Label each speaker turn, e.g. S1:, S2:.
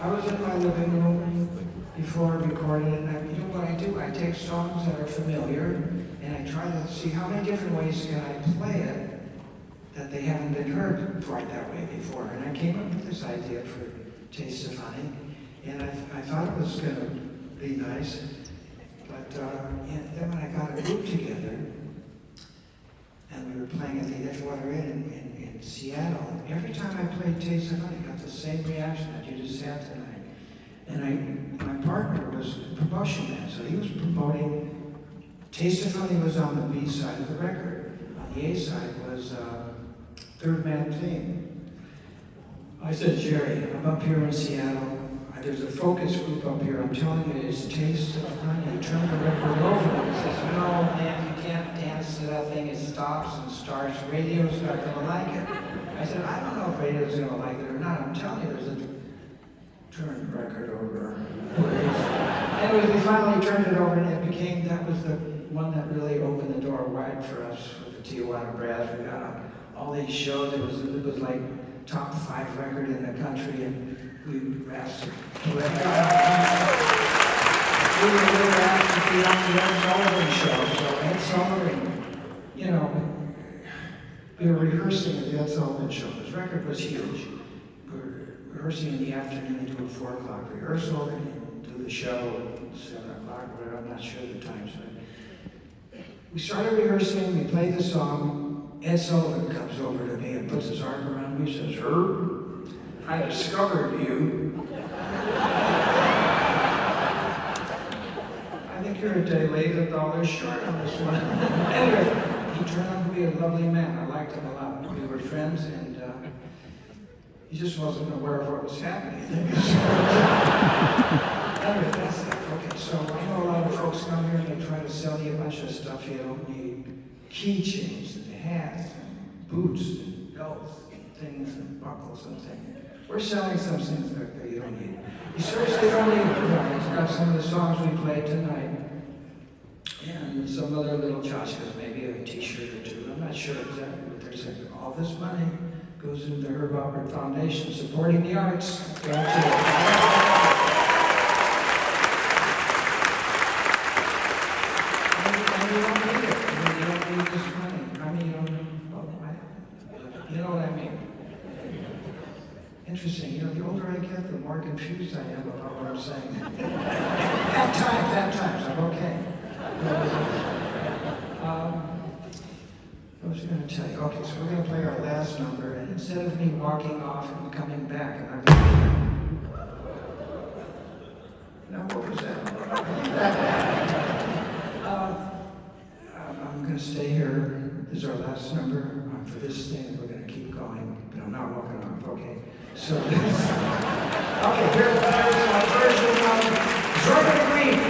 S1: I was in my living room before I recorded, and you know what I do? I take songs that are familiar, and I try to see how many different ways can I play it that they haven't been heard quite that way before. And I came up with this idea for Taste of Honey, and I thought it was going to be nice, but then when I got a group together, and we were playing at the Edgewater Inn in Seattle, every time I played Taste of Honey, I got the same reaction that you just had tonight. And my partner was a promotion man, so he was promoting. Taste of Honey was on the B side of the record. On the A side was Third Man Theme. I said, Jerry, I'm up here in Seattle. There's a focus group up here. I'm telling you, it's Taste of Honey. Turn the record over. He says, no, man, you can't dance to that thing. It stops and starts. Radio's not going to like it. I said, I don't know if radio's going to like it or not. I'm telling you, there's a turn the record over. Anyways, we finally turned it over, and that was the one that really opened the door wide for us with the Tijuana Brass. We got on all these shows. It was like top 5 record in the country, and we were asked to be on the Ed Sullivan show. So Ed Sullivan, you know, we were rehearsing at the Ed Sullivan show. This record was huge. We were rehearsing in the afternoon and do a 4 o'clock rehearsal, and do the show at 7 o'clock, whatever. I'm not sure the times. We started rehearsing, we played the song. Ed Sullivan comes over to me and puts his arm around me and says, Herb, I discovered you. I think you're a day late, $1 short on this one. Anyway, he turned out to be a lovely man. I liked him a lot. We were friends, and he just wasn't aware of what was happening. Anyway, that's it. Okay, so I know a lot of folks come here and they try to sell you a bunch of stuff you don't need. Keychains and hats and boots and belts and things and buckles and things. We're selling some things that you don't need. You seriously don't need it. It's got some of the songs we played tonight and some other little tchotchkes, maybe a t-shirt or two. I'm not sure exactly what they're saying. All this money goes into the Herb Alpert Foundation, supporting the arts. You know what I mean? Interesting. You know, the older I get, the more confused I am about what I'm saying. At times, I'm okay. What was I going to tell you? Okay, so we're going to play our last number, and instead of me walking off and coming back, and I'm going to... Now, what was that? I'm going to stay here. This is our last number for this thing. We're going to keep going, but I'm not walking off, okay? So, okay, here's my version of Zorba Green.